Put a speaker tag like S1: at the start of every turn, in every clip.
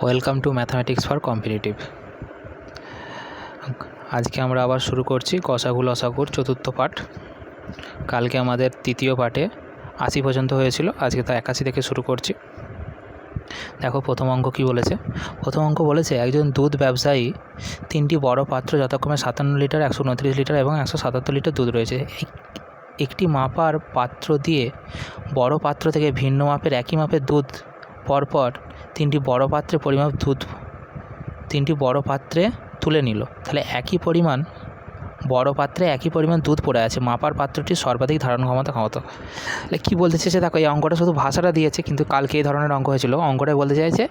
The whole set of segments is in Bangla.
S1: Welcome to mathematics for competitive. আজকে আমরা আবার শুরু করছি গসাগু লসাগুর চতুর্থ পাঠ। কালকে আমাদের তৃতীয় পাঠে 80 পর্যন্ত হয়েছিল, আজকে তা 81 থেকে শুরু করছি। দেখো প্রথম অঙ্ক কী বলেছে। প্রথম অঙ্ক বলেছে একজন দুধ ব্যবসায়ী 3টি বড় পাত্র যথাক্রমে 57 লিটার, 129 লিটার এবং 177 লিটার দুধ রয়েছে। একটি মাপার পাত্র দিয়ে বড় পাত্র থেকে ভিন্ন মাপের একই মাপের দুধ পরপর 3টি বড় পাত্রে তুলে নিল। তাহলে একই পরিমাণ বড় পাত্রে একই পরিমাণ দুধ পড়ে আছে, মাপার পাত্রটির সর্বাধিক ধারণ ক্ষমতা। তাহলে কী বলতে চাইছে দেখো, এই অঙ্কটা শুধু ভাষাটা দিয়েছে, কিন্তু কালকে এই ধরনের অঙ্ক হয়েছিল। অঙ্কটা বলতে চাইছে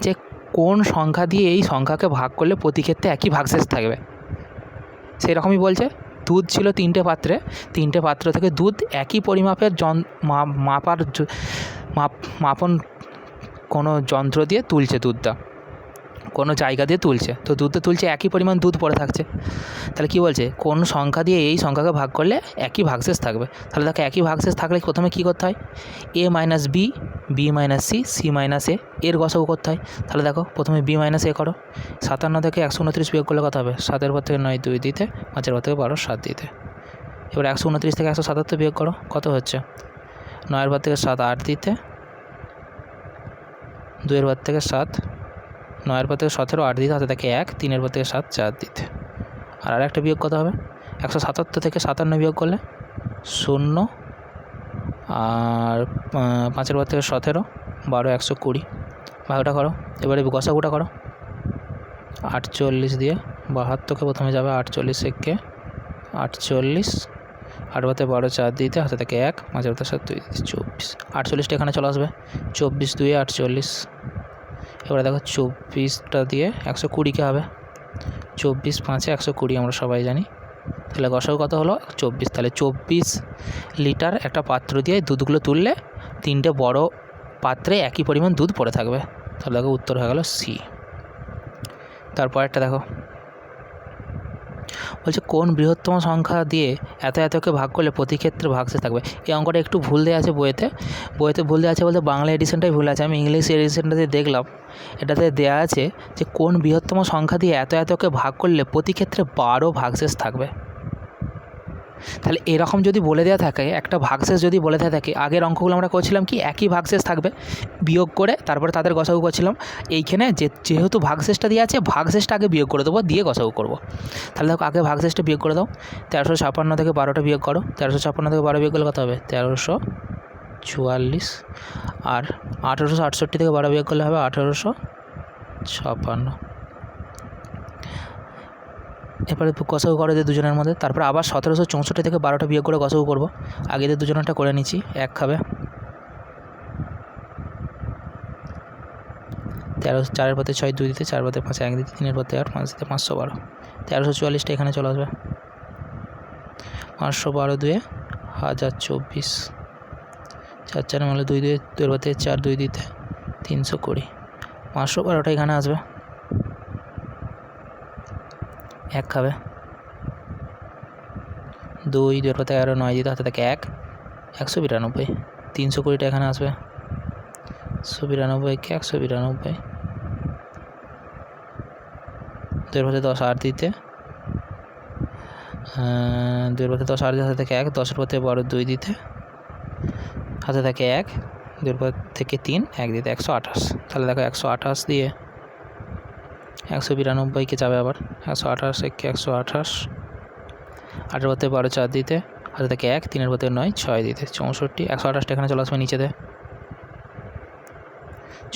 S1: যে কোন সংখ্যা দিয়ে এই সংখ্যাকে ভাগ করলে প্রতি ক্ষেত্রে একই ভাগশেষ থাকবে। সেই রকমই বলছে দুধ ছিল 3টে পাত্রে, 3টে পাত্র থেকে দুধ একই পরিমাপের মাপন কোনো যন্ত্র দিয়ে তুলছে, দুধটা কোনো জায়গা দিয়ে তুলছে, তো দুধটা তুলছে, একই পরিমাণ দুধ পড়ে থাকছে। তাহলে কী বলছে, কোন সংখ্যা দিয়ে এই সংখ্যাকে ভাগ করলে একই ভাগশেষ থাকবে। তাহলে দেখো একই ভাগশেষ থাকলে প্রথমে কী করতে হয়, a minus B, B minus C, C minus A এর গসাগু করতে হয়। তাহলে দেখো প্রথমে বি মাইনাস এ করো, 57 থেকে 129 বিয়োগ করলে কত হবে, 7-এর পর থেকে 9 2 দিতে, 5-এর পর থেকে 12 7 দিতে। এবার 129 থেকে 177 বিয়োগ করো, কত হচ্ছে, 9-এর পর থেকে 7 8 দিতে, 2-এর পর থেকে 7, 9-এর পর থেকে 17 8 দিতে, হাতে থাকে 1, 3-এর পর থেকে 7 4 দিতে। আর একটা বিয়োগ কত হবে, 177 থেকে 57 বিয়োগ করলে 0, আর 5-এর পর থেকে 17 12 120, ভাগটা করো। এবারে গসাগুটা করো, 48 দিয়ে 72কে প্রথমে যাবে, 48 থেকে 48, 8 বাতে 12 4 দিতে, হাতে থাকে 1, 5-এর পর থেকে 7 2 দিতে, 24। 48টা এখানে চলে আসবে, 24 2 48। এবারে দেখো 24টা দিয়ে 120কে হবে, 24 5-এ 120 আমরা সবাই জানি। তাহলে গসাগু কত হলো, 24। তাহলে 24 লিটার একটা পাত্র দিয়ে দুধগুলো তুললে 3টে বড় পাত্রে একই পরিমাণ দুধ পড়ে থাকবে। তাহলে দেখো উত্তর হয়ে গেল সি। তারপরেরটা দেখো বলছে কোন বৃহত্তম সংখ্যা দিয়ে এতকে ভাগ করলে প্রতি ক্ষেত্রে ভাগশেষ থাকবে। এই অঙ্কটা একটু ভুল দেওয়া আছে বইতে ভুল দেওয়া আছে বলতে বাংলা এডিশনটাই ভুল আছে। আমি ইংলিশ এডিশনটাতে দেখলাম, এটাতে দেওয়া আছে যে কোন বৃহত্তম সংখ্যা দিয়ে এতকে ভাগ করলে প্রতি ক্ষেত্রে 12 ভাগশেষ থাকবে। তাহলে এরকম যদি বলে দেওয়া থাকে, একটা ভাগশেষ যদি বলে দেওয়া থাকে, আগের অঙ্কগুলো আমরা করছিলাম কি একই ভাগশেষ থাকবে, বিয়োগ করে তারপরে তাদের গসাগু করছিলাম। এইখানে যেহেতু ভাগশেষটা দিয়ে আছে, ভাগশেষটা আগে বিয়োগ করে দেবো, দিয়ে গসাগু করবো। তাহলে দেখো আগে ভাগশেষটা বিয়োগ করে দাও, 1356 থেকে 12টা বিয়োগ করো, 1356 থেকে 12 বিয়োগ করলে কত হবে, 1344। আর 1868 থেকে 12 বিয়োগ করলে হবে 1856। এরপরে গসাগু করে দিয়ে দুজনের মধ্যে, তারপর আবার 1764 থেকে 12টা বিয়োগ করে গসাগু করবো। আগে দিয়ে দুজনেরটা করে নিচ্ছি, 1 খাবে, 13 4-এর পথে 6 2 দিতে, 4 পথে 5 1 দিতে, 3-এর পথে 8 5 দিতে, 512। 1344টা এখানে চলে আসবে, 512 2 1024, 4 4 মানে 2 2, 2-এর পথে 4 2 দিতে, 320। 512টা এখানে আসবে, 1 খাবে, 2 2-এর পথে 11 9 দিতে, হাতে থাকে 1, 192। 320টা এখানে আসবে, 192 কে 192, 2-এর পথে 10 8 দিতে, 2-এর পথে 10 8 দিতে, হাতে থাকে 1, 10-এর পথে 12 2 দিতে, হাতে থাকে 1, 2-এর পথ থেকে 3 1 দিতে, 128। তাহলে দেখো 128 দিয়ে 192কে যাবে আবার, 128 একে 128, 8-এর পথে 12 4 দিতে, হাতে থাকে 1, 3-এর পথে 9 6 দিতে, 64। 128টা এখানে চলে আসবে নিচেতে,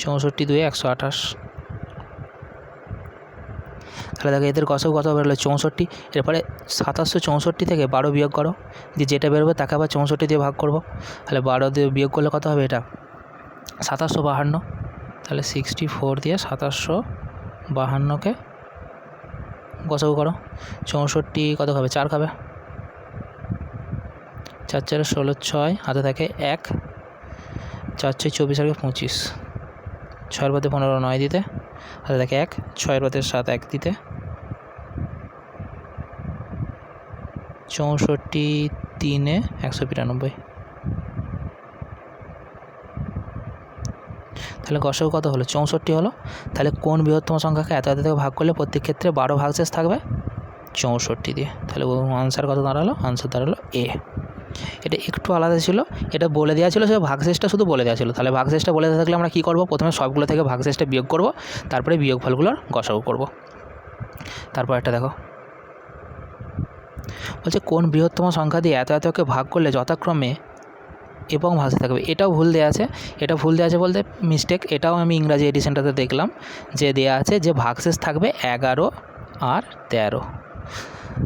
S1: 64 2 128। তাহলে দেখো এদের গসাগু কত বেরোলো, 64। এরপরে 2764 থেকে 12 বিয়োগ করো, দিয়ে যেটা বেরোবে তাকে আবার 64 দিয়ে ভাগ করবো। তাহলে 12 দিয়ে বিয়োগ করলে কত হবে, এটা 2752। তাহলে 64 দিয়ে 2752কে গসাগু করো। 64 কত খাবে, 4 খাবে, 4 4 16 6, হাতে থাকে 1, 4 6 24 আর 25, 6-এর পথে 15 9 দিতে, হাতে থাকে 1, 6-এর পথে 7 1 দিতে, 64 3 192। তাহলে গসাগু কত হলো 64 হলো। তাহলে কোন বৃহত্তম সংখ্যাকে এত এত থেকে ভাগ করলে প্রত্যেক ক্ষেত্রে 12 ভাগশেষ থাকবে 64 দিয়ে। তাহলে আনসার কত দাঁড়ালো? আনসার দাঁড়ালো এ। এটা একটু আলাদা ছিল, এটা বলে দেওয়া ছিল, সে ভাগশেষটা শুধু বলে দেওয়া ছিল। তাহলে ভাগশেষটা বলে দেওয়া থাকলে আমরা কী করবো? প্রথমে সবগুলো থেকে ভাগশেষটা বিয়োগ করব, তারপরে বিয়োগফলগুলোর গসাগু করব। তারপর একটা দেখো, বলছে কোন বৃহত্তম সংখ্যা দিয়ে এত এতকে ভাগ করলে যথাক্রমে এবং ভাগশেষ থাকবে। এটাও ভুল দেওয়া আছে। এটা ভুল দেওয়া আছে বলতে মিস্টেক, এটাও আমি ইংরাজি এডিশনটাতে দেখলাম যে দেওয়া আছে যে ভাগশেষ থাকবে 11 আর 13।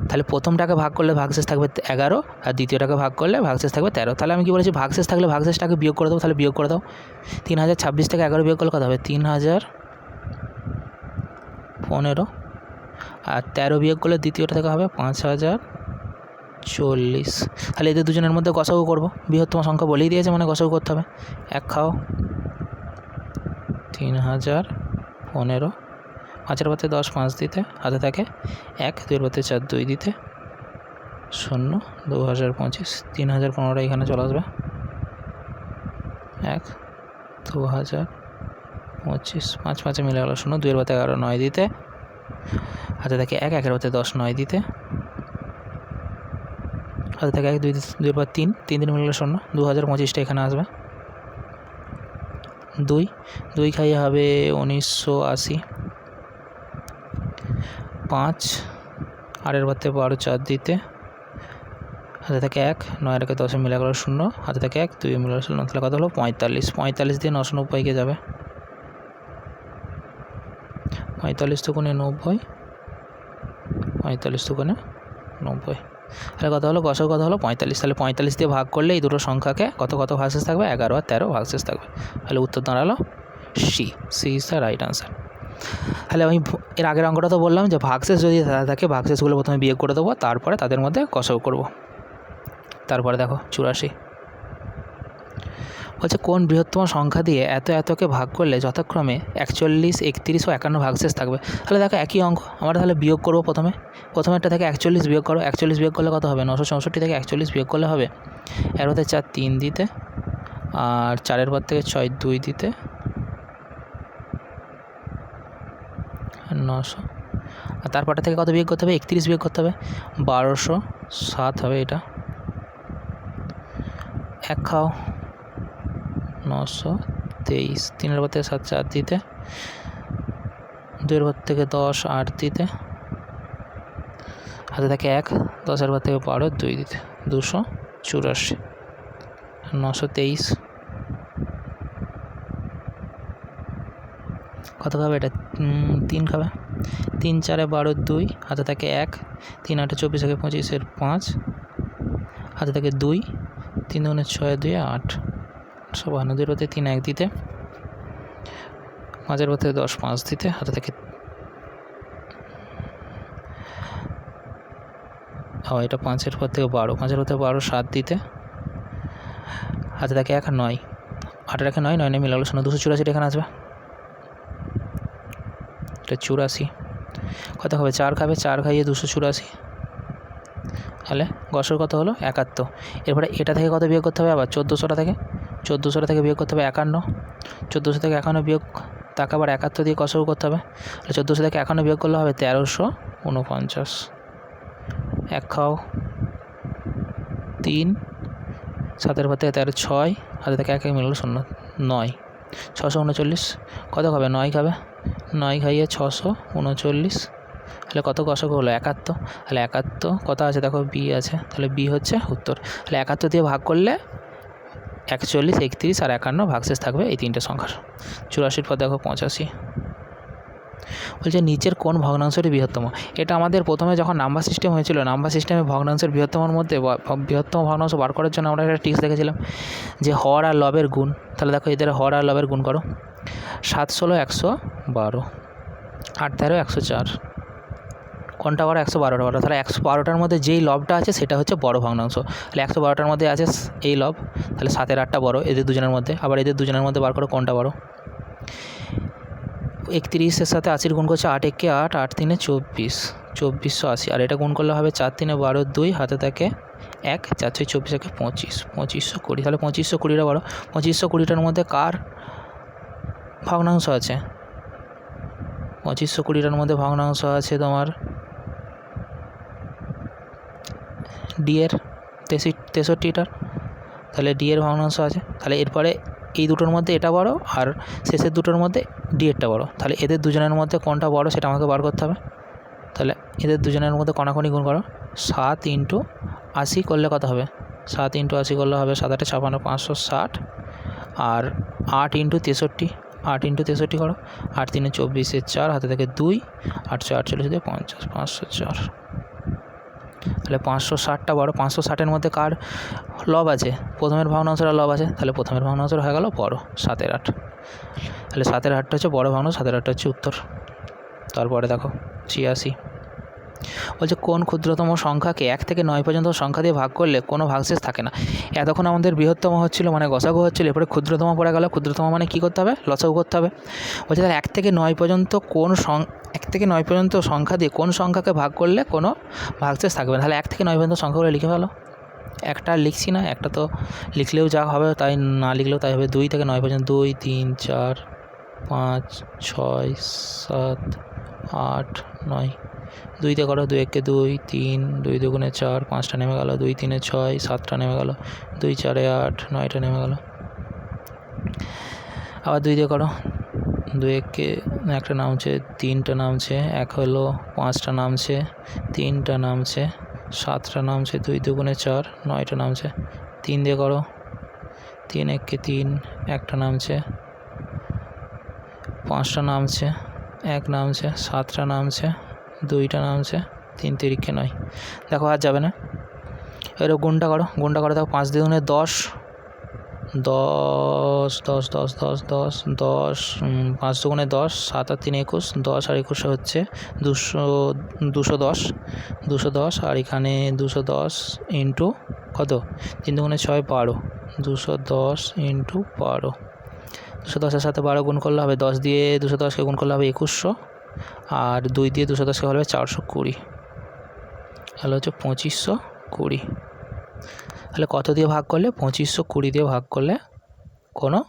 S1: তাহলে প্রথমটাকে ভাগ করলে ভাগশেষ থাকবে 11 আর দ্বিতীয়টাকে ভাগ করলে ভাগশেষ থাকবে 13। তাহলে আমি কী বলেছি? ভাগশেষ থাকলে ভাগশেষটাকে বিয়োগ করে দেবো। তাহলে বিয়োগ করে দাও। 3026 থেকে 11 বিয়োগ করলে কত হবে? 3015। আর 13 বিয়োগ করলে দ্বিতীয়টা থেকে হবে 5040। তাহলে এদের দুজনের মধ্যে গসাগু করবো। বৃহত্তম সংখ্যা বলেই দিয়েছে, মানে গসাগু করতে হবে। 1 খাও 3015, 5 × 10 5 দিতে, হাতে থাকে 1, 2 × 4 2 দিতে, 0 2025। 3015 এখানে চলে আসবে, 1 2025, 5 5 মিলে গেল 0, 2 × 11 9 দিতে, হাতে থাকে 1, 1 × 10 9 দিতে, হাতে থাকে 1 2 2 × 3 3 দিন মিলে গেল 0, 2025টা এখানে আসবে। 2 খাইয়ে হবে 1980, 5 8 × 12 4 দিতে, হাতে থাকে 1, 9 রেখে 10 মিলে গেল 0, হাতে থাকে 1 2 মিলে গেল 0। তাহলে কত হলো? 45। 45 দিয়ে 990কে যাবে, 45 দুগুণে 90, 45 দুগুণে 90। তাহলে কত হলো? গসাগু কত হলো? 45। তাহলে 45 দিয়ে ভাগ করলে এই দুটো সংখ্যাকে কত ভাগশেষ থাকবে? 11 আর 13 ভাগশেষ থাকবে। তাহলে উত্তর দাঁড়ালো C is the right answer. তাহলে আমি এর আগের অঙ্কটা তো বললাম যে ভাগশেষ যদি থাকে ভাগশেষগুলো প্রথমে বিয়োগ করে দেবো, তারপরে তাদের মধ্যে গসাগু করব। তারপরে দেখো 84, বলছে কোন বৃহত্তম সংখ্যা দিয়ে এত এতকে ভাগ করলে যথাক্রমে 41, 31 ও 51 ভাগশেষ থাকবে। তাহলে দেখো একই অঙ্ক, আমরা তাহলে বিয়োগ করবো। প্রথমেরটা থেকে 41 বিয়োগ করো। 41 বিয়োগ করলে কত হবে? 964 থেকে 41 বিয়োগ করলে হবে 11 4 3 দিতে, আর 4 পর থেকে 6 2 দিতে, 900। আর তারপরটা থেকে কত বিয়োগ করতে হবে? 31 বিয়োগ করতে হবে, 1207 হবে এটা। 1 খাও 923, 3 পর থেকে 7 4 দিতে, 2 পর থেকে 10 8 দিতে, হাতে থাকে 1, 10 পর থেকে 12 2 দিতে, 284, 923। কত খাবে এটা? 3 খাবে। 3 4 12 2, হাতে থাকে 1, 3 8 24 25 5, হাতে থাকে 2, 3 2 6 2 8, 52, 2 পর 3 1 দিতে, 5 পর থেকে 10 5 দিতে, হাতে থাকে এটা 5 পর থেকে 12, 5 পর থেকে 12 7 দিতে, হাতে থাকে 1 9, 8 রেখে 9 9 মিলে গেল 0, 284 এখানে আসবে। এটা 84। কত খাবে? 4 খাবে। 4 খাইয়ে 284। তাহলে গসাগু কত হলো? 71। এরপরে এটা থেকে কত বিয়োগ করতে হবে? আবার 1400টা থেকে, 1400টা থেকে বিয়োগ করতে হবে 51। 1400 থেকে 51 বিয়োগ, তাকে আবার 71 দিয়ে গসাগু করতে হবে। তাহলে 1400 থেকে 51 বিয়োগ করলে হবে 1349। 1 খাও 3, 7 পর থেকে 13 6, হাতে থেকে 1 মিলে গেল 0, 9, 639। কত খাবে? 9 খাবে। 9 খাইয়ে 639। তাহলে কত গসাগু হলো? 71। তাহলে 71 কত আছে দেখো? বি আছে, তাহলে বি হচ্ছে উত্তর। তাহলে 71 দিয়ে ভাগ করলে 41, 31 আর 51 ভাগশেষ থাকবে এই তিনটে সংখ্যার। 84 পর দেখো 85, বলছে নিচের কোন ভগ্নাংশটি বৃহত্তম। এটা আমাদের প্রথমে যখন নাম্বার সিস্টেম হয়েছিল, নাম্বার সিস্টেমে ভগ্নাংশের বৃহত্তমের মধ্যে বৃহত্তম ভগ্নাংশ বার করার জন্য আমরা একটা ট্রিক্স দেখেছিলাম যে হর আর লবের গুণ। তাহলে দেখো এদের হর আর লবের গুণ করো। 7 16 112, 8 13 104, কোনটা বড়? 112টা বড়। তাহলে 112টার মধ্যে যেই লবটা আছে সেটা হচ্ছে বড় ভগ্নাংশ। তাহলে 112টার মধ্যে আছে এই লব, তাহলে 7 8টা বড় এদের দুজনের মধ্যে। আবার এদের দুজনের মধ্যে বার করো কোনটা বড়। 31-এর সাথে 80 গুণ করছে, 8 1 8, 8 3 24, 2480। আর এটা গুণ করলে হবে 4 3 12 2, হাতে থাকে 1, 4 6 24 1 25, 2520। তাহলে 2520টা বড়। 2520টার মধ্যে কার ভগ্নাংশ আছে, 2520টার মধ্যে ভগ্নাংশ আছে তোমার ডি এর 63টার, তাহলে ডি এর ভগ্নাংশ আছে। তাহলে এরপরে এই দুটোর মধ্যে এটা বড় আর শেষের দুটোর মধ্যে ডি এরটা বড়, তাহলে এদের দুজনের মধ্যে কোনটা বড় সেটা আমাকে বার করতে হবে। তাহলে এদের দুজনের মধ্যে কণাকণি গুণ করো, 7 × 80 করলে কত হবে, 7 × 80 করলে হবে 7 8 56 560, আর 8 × 63, 8 × 63 করো, 8 3 24 4 হাতে থেকে 2, 8 48 দিয়ে 50, 504। তাহলে 560টা বড়, 560-এর মধ্যে কার লব আছে, প্রথমের ভগ্নাংশটা লব আছে, তাহলে প্রথমের ভগ্নাংশটা হয়ে গেল বড় 7 8, তাহলে 7 8টা হচ্ছে বড় ভগ্নাংশ, 7 8টা হচ্ছে উত্তর। তারপরে দেখো 86 বলছে কোন ক্ষুদ্রতম সংখ্যাকে 1 থেকে 9 পর্যন্ত সংখ্যা দিয়ে ভাগ করলে কোনো ভাগশেষ থাকে না। এতক্ষণ আমাদের বৃহত্তম হচ্ছিল মানে গসাগু হচ্ছিল, এরপরে ক্ষুদ্রতম পড়ে গেল, ক্ষুদ্রতম মানে কী করতে হবে, লসাগু করতে হবে। বলছে তাহলে 1 থেকে 9 পর্যন্ত 1 থেকে 9 পর্যন্ত সংখ্যা দিয়ে কোন সংখ্যাকে ভাগ করলে কোনো ভাগশেষ থাকবে না। তাহলে 1 থেকে 9 পর্যন্ত সংখ্যাগুলো লিখে ফেলো, একটা লিখছি না, একটা তো লিখলেও যা হবে তাই, না লিখলেও তাই হবে। 2 থেকে 9 পর্যন্ত 2 3 4 5 6 7 8 9, 2 দিয়ে করো, 2 1 2 3, 2 2 4, 5টা নেমে গেল, 2 3 6, 7টা নেমে গেল, 2 4 8, 9টা নেমে গেল। আবার 2 দিয়ে করো, 2 1 একটা নামছে, 3টা নামছে, 1 হলো, 5টা নামছে, 3টা নামছে, 7টা নামছে, 2 2 4, 9টা নামছে। 3 দিয়ে করো, 3 1 3, একটা নামছে, 5টা নামছে, 1 নামছে, 7টা নামছে, 2টা নামছে, 3 3 9। দেখো আর যাবে না, এর গুণটা করো, গুণটা করে দেখো, 5 2 10, 10 10 10 10 10 10, 5 2 10, 7 আর 3 21, 10 আর 21 হচ্ছে 210, 210, আর এখানে 210 ইন্টু কত, 3 2 6 12, 210 ইন্টু 12, 210-এর সাথে 12 গুণ করলে হবে, 10 দিয়ে 210কে গুণ করলে হবে 2100, আর 2 দিয়ে 210কে হবে 420, তাহলে হচ্ছে 2520। তাহলে কত দিয়ে ভাগ করলে, 2520 দিয়ে ভাগ করলে কোনো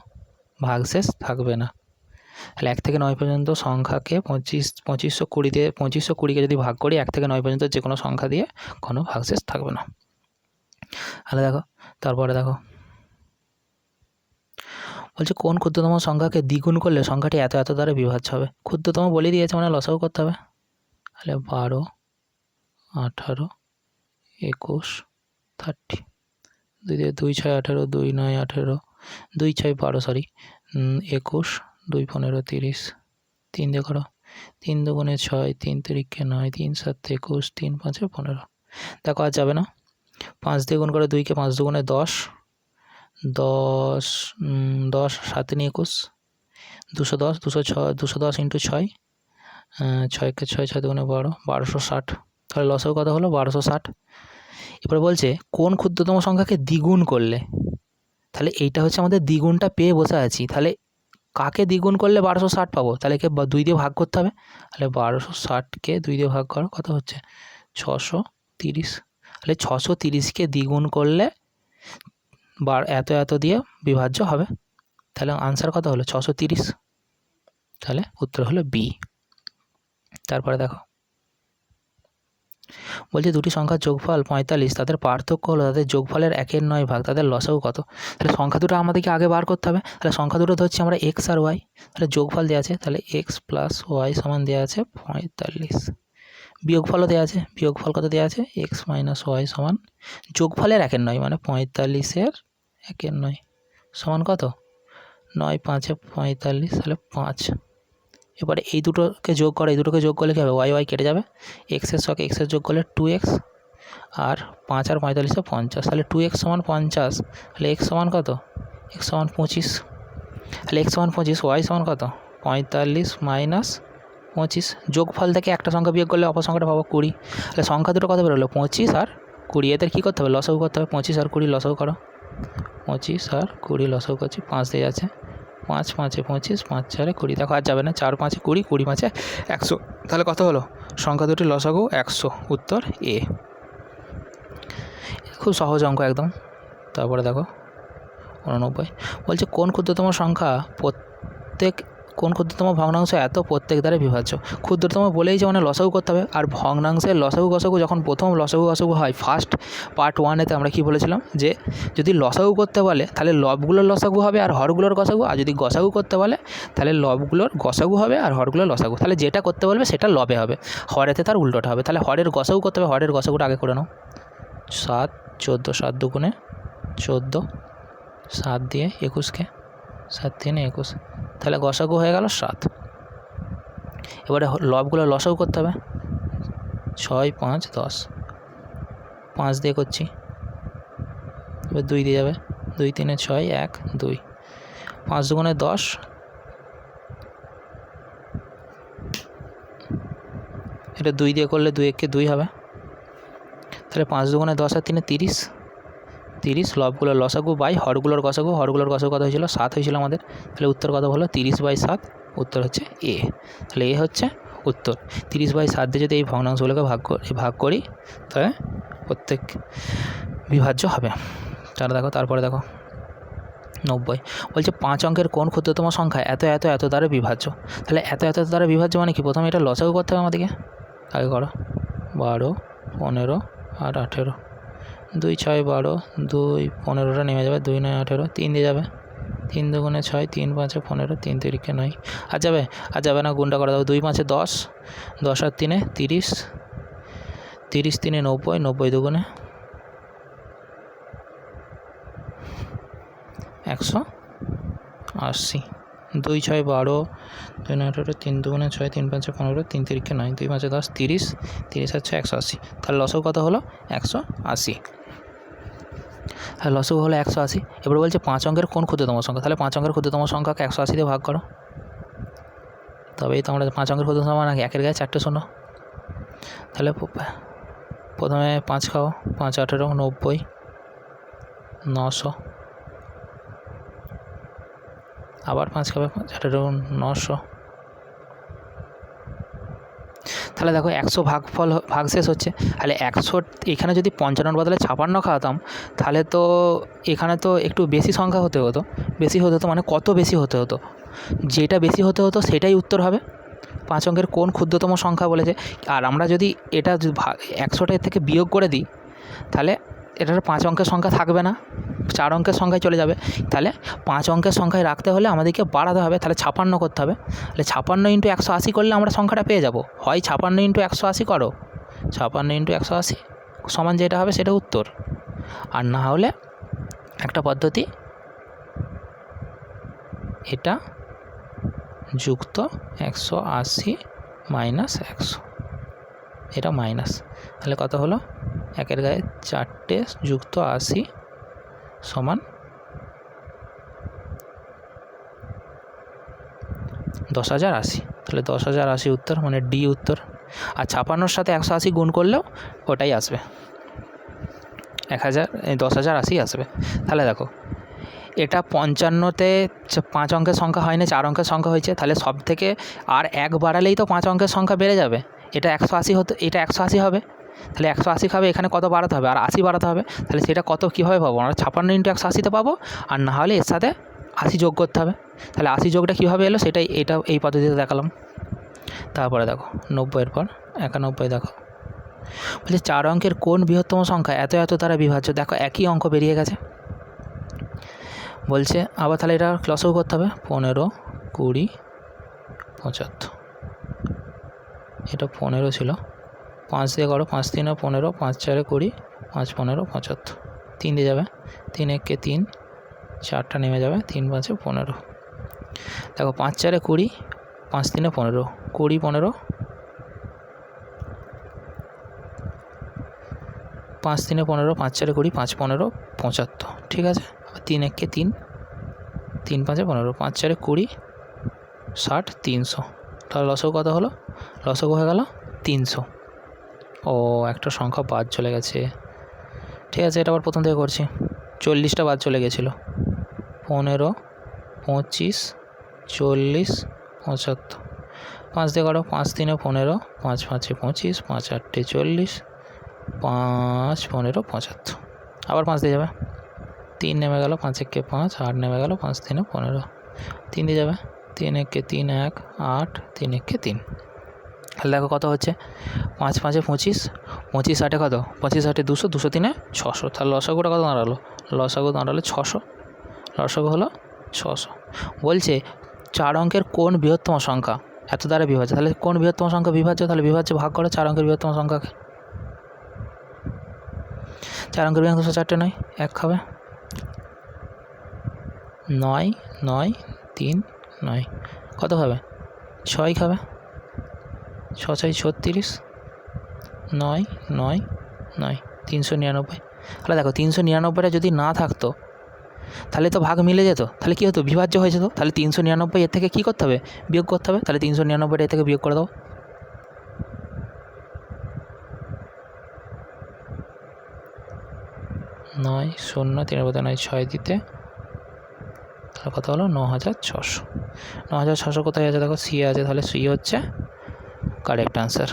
S1: ভাগশেষ থাকবে না। তাহলে 1 থেকে 9 পর্যন্ত সংখ্যাকে 2520 দিয়ে 2520কে যদি ভাগ করি 1 থেকে 9 পর্যন্ত যে কোনো সংখ্যা দিয়ে কোনো ভাগশেষ থাকবে না। তাহলে দেখো, তারপরে দেখো বলছে কোন ক্ষুদ্রতম সংখ্যাকে দ্বিগুণ করলে সংখ্যাটি এত এত দ্বারা বিভাজ্য হবে। ক্ষুদ্রতম বলে দিয়েছে মানে লসাগু করতে হবে। তাহলে 12 18 21 30, 2 দিয়ে 2 6 18, 2 9 18, 2 6 12 সরি 21, 2 15 30, 3 দিয়ে করো, 3 2 6, 3 3 9, 3 7 21, 3 5 15। দেখো আর যাবে না, 5 দিয়ে গুণ করে 2কে, 5 2 10, 10 10 7 21, 210, 210 ইন্টু 6, 6 কে 6, 6 2 12, 1260। তাহলে লসাগু কত হলো, 1260। এবার বলছে কোন ক্ষুদ্রতম সংখ্যাকে দ্বিগুণ করলে, তাহলে এইটা হচ্ছে আমাদের দ্বিগুণটা পেয়ে বসে আছি, তাহলে কাকে দ্বিগুণ করলে 1260 পাবো, তাহলে একে 2 দিয়ে ভাগ করতে হবে। তাহলে 1260কে 2 দিয়ে ভাগ করো, কত হচ্ছে 630। তাহলে 630কে দ্বিগুণ করলে এত এত দিয়ে বিভাজ্য হবে। তাহলে আনসার কত হলো 630, তাহলে উত্তর হলো বি। তারপরে দেখো বলছে দুটি সংখ্যার যোগফল 45, তাদের পার্থক্য হলো তাদের যোগফলের 1/9 ভাগ, তাদের লসাগু কত। তাহলে সংখ্যা দুটো আমাদেরকে আগে বার করতে হবে। তাহলে সংখ্যা দুটো ধরছি আমরা এক্স আর ওয়াই, তাহলে যোগফল দেওয়া আছে, তাহলে এক্স প্লাস ওয়াই সমান দেওয়া আছে 45, বিয়োগফলও দেওয়া আছে, বিয়োগফল কত দেওয়া আছে, এক্স মাইনাস ওয়াই সমান যোগফলের 1/9 মানে 45-এর 1/9 সমান কত, 9 5 45, তাহলে 5। এবারে এই দুটোকে যোগ করে, এই দুটোকে যোগ করলে কী হবে, ওয়াই ওয়াই কেটে যাবে, এক্সের সঙ্গে এক্সের যোগ করলে 2x, আর 5 আর 45 50, তাহলে 2x সমান 50, তাহলে এক্স সমান কত, এক্স সমান 25, তাহলে এক্স সমান 25, ওয়াই সমান কত 45 মাইনাস 25, যোগফল থেকে একটা সংখ্যা বিয়োগ করলে অপর সংখ্যাটা পাবো 20, তাহলে সংখ্যা দুটো কত বেরোলো 25 আর 20, এদের কী করতে হবে, লসাগু করতে হবে, 25 আর 20 লসাগু করো, 25 আর 20 লসাগু করছি, 5 দিয়ে যাচ্ছে, 5 5 25, 5 4 20, দেখো আর যাবে না, 4 5 20, 20 5 100, তাহলে কত হলো, সংখ্যা দুটি লসাগু 100, উত্তর এ। খুব সহজ অঙ্ক একদম। তারপরে দেখো 89 বলছে কোন ক্ষুদ্রতম সংখ্যা প্রত্যেক কোন ক্ষুদ্রতম ভগ্নাংশ এত প্রত্যেক দ্বারা বিভাজ্য। ক্ষুদ্রতম বলেই যে মানে লসাগু করতে হবে। আর ভগ্নাংশের লসাগু গসাগু যখন প্রথম লসাগু গসাগু হয় ফার্স্ট পার্ট 1-এতে আমরা কী বলেছিলাম যে যদি লসাগু করতে বলে তাহলে লবগুলোর লসাগু হবে আর হরগুলোর গসাগু, আর যদি গসাগু করতে বলে তাহলে লবগুলোর গসাগু হবে আর হরগুলোর লসাগু। তাহলে যেটা করতে বলবে সেটা লবে হবে, হরেতে তার উল্টোটা হবে। তাহলে হরের গসাগু করতে হবে, হরের গসাগুটা আগে করে নাও। 7 14, 7 দুগুণে 14, 7 দিয়ে 21কে 7 3 21, তাহলে গসাগু হয়ে গেল 7। এবারে লবগুলো লসাগু করতে হবে। 6 5 10, 5 দিয়ে করছি, এবার 2 দিয়ে যাবে, 2 3 6 1 2, 5 দুগুণে 10, এটা 2 দিয়ে করলে 2 1 2 হবে, তাহলে 5 দুগুণে 10 আর 3 30, 30 লবগুলোর লসাগু বাই হরগুলোর গসাগু, হরগুলোর গসাগু কত হয়েছিল 7 হয়েছিল আমাদের, তাহলে উত্তর কত হলো 30/7, উত্তর হচ্ছে এ। তাহলে এ হচ্ছে উত্তর। 30/7 দিয়ে যদি এই ভগ্নাংশগুলোকে ভাগ করি তাহলে প্রত্যেক বিভাজ্য হবে। তাহলে দেখো তারপরে দেখো 90 বলছে 5 অঙ্কের কোন ক্ষুদ্রতম সংখ্যা এত এত এত দ্বারা বিভাজ্য। তাহলে এত এত দ্বারা বিভাজ্য মানে কি, প্রথমে এটা লসাগু করতে হবে আমাদেরকে, আগে করো 12 15 আর 18, 2 6 12, 2 15টা নেমে যাবে, 2 9 18, 3 দিয়ে যাবে, 3 দুগুণে 6, 3 5 15, 3 3 9, আর যাবে না, গুণটা করে দেবো, 2 5 10, 10 আর 3 30, 30 3 90, 90 দুগুণে 180, 2 6 12, 2 9 18, 3 দুগুণে 6, 3 5 15, 3 3 9, 2 5 10, 30, 30 আর 6 180, তাহলে লসাগু কত হলো 180। আর লসাগু হলো 180। এবার বলছে 5 অঙ্কের কোন ক্ষুদ্রতম সংখ্যা। তাহলে 5 অঙ্কের ক্ষুদ্রতম সংখ্যাকে 180 দিয়ে ভাগ করো, তবেই তো আমরা 5 অঙ্কের ক্ষুদ্রতম সংখ্যা, 1-এর গায়ে 4টে শূন্য। তাহলে প্রথমে 5 খাও, 5 18 90, 900, আবার 5 খাবে, 5 18 900। তাহলে দেখো 100 ভাগ শেষ হচ্ছে, তাহলে 100 এখানে যদি 55 বদলে 56 খাওয়াতাম তাহলে তো এখানে তো একটু বেশি সংখ্যা হতে হতো, মানে কত বেশি হতে হতো, যেটা বেশি হতে হতো সেটাই উত্তর হবে। 5 অঙ্কের কোন ক্ষুদ্রতম সংখ্যা বলেছে, আর আমরা যদি এটা 100টার থেকে বিয়োগ করে দিই তাহলে এটার 5 অঙ্কের সংখ্যা থাকবে না, 4 অঙ্কের সংখ্যায় চলে যাবে। তাহলে 5 অঙ্কের সংখ্যায় রাখতে হলে আমাদেরকে বাড়াতে হবে, তাহলে 56 করতে হবে। তাহলে 56 × 180 করলে আমরা সংখ্যাটা পেয়ে যাব, হয় 56 × 180 করো, 56 × 180 সমান যেটা হবে সেটা উত্তর। আর না হলে একটা পদ্ধতি, এটা যুক্ত 180 মাইনাস 100, এটা মাইনাস, তাহলে কত হলো 1-এর গায়ে 4টে যুক্ত 80 সমান 10,080। তাহলে 10,080 উত্তর, মানে ডি উত্তর। আর 56-র সাথে 180 গুণ করলেও ওটাই আসবে, 10,080 আসবে। তাহলে দেখো এটা 55-তে 5 অঙ্কের সংখ্যা হয়নি, 4 অঙ্কের সংখ্যা হয়েছে, তাহলে সব থেকে আর 1 বাড়ালেই তো 5 অঙ্কের সংখ্যা বেড়ে যাবে। এটা 180 হতো, এটা 180 হবে, তাহলে 180 খাবে, এখানে কত বাড়াতে হবে, আর 80 বাড়াতে হবে। তাহলে সেটা কত কীভাবে পাবো আমরা, 56 × 180-তে পাবো, আর না হলে এর সাথে 80 যোগ করতে হবে। তাহলে 80 যোগটা কীভাবে এলো সেটাই এই পদ্ধতিতে দেখালাম। তারপরে দেখো 90-এর পর 91 দেখো, বলছে 4 অঙ্কের কোন বৃহত্তম সংখ্যা এত এত দ্বারা বিভাজ্য। দেখো একই অঙ্ক বেরিয়ে গেছে, বলছে আবার তাহলে এটা লসাগু করতে হবে, 15 20 75, এটা 15 ছিল, 5 দিয়ে করো, 5 3 15, 5 4 20, 5 15 75, 3 দিয়ে যাবে, 3 1 3, 4টা নেমে যাবে, 3 5 15। দেখো 5 4 20, 5 3 15, 20 15, 5 3 15, 5 4 20, 5 15 75, ঠিক আছে। 3 1 3, 3 5 15, 5 4 20, 60 300, তাহলে লসাগু কত হলো, লসাগু হয়ে গেল 300। ও একটা সংখ্যা বাদ চলে গেছে, ঠিক আছে, এটা আবার প্রথম থেকে করছি। 40টা বাদ চলে গেছিলো, 15 25 40 75, 5 দিয়ে করো, 5 3 15, 5 5 25, 5 8 40, 5 15 75, আবার 5 দিয়ে যাবে, 3 নেমে গেল, 5 1 5, 8 নেমে গেল, 5 3 15, 3 দিয়ে যাবে, 3 একে 3 1 8 3 একে 3। তাহলে দেখো কত হচ্ছে 5 5 25, 25 8 কত, 25 8 200, 200 3 600। তাহলে লসাগুটা কত দাঁড়ালো, লসাগু দাঁড়ালো 600, লসাগু হলো 600। বলছে 4 অঙ্কের কোন বৃহত্তম সংখ্যা এত দ্বারা বিভাজ্য। তাহলে কোন বৃহত্তম সংখ্যা বিভাজ্য, তাহলে বিভাজ্য ভাগ করো 4 অঙ্কের বৃহত্তম সংখ্যাকে। 4 অঙ্কের বৃহত্তম 4টে নয়, 1 খাবে, 9 9 3 9 কত খাবে, 6 খাবে, 6 6 36, 9 9 9 399। তাহলে দেখো 399টা যদি না থাকতো তাহলে তো ভাগ মিলে যেত, তাহলে কী হতো, বিভাজ্য হয়ে যেত। তাহলে 399 এর থেকে কী করতে হবে, বিয়োগ করতে হবে। তাহলে 399টা এর থেকে বিয়োগ করে দাও। 9 0 3 9 6 দিতে তাহলে কত হলো 9600। 9600 কোথায় আছে দেখো, সি আছে, তাহলে সি হচ্ছে কারেক্ট অ্যান্সার।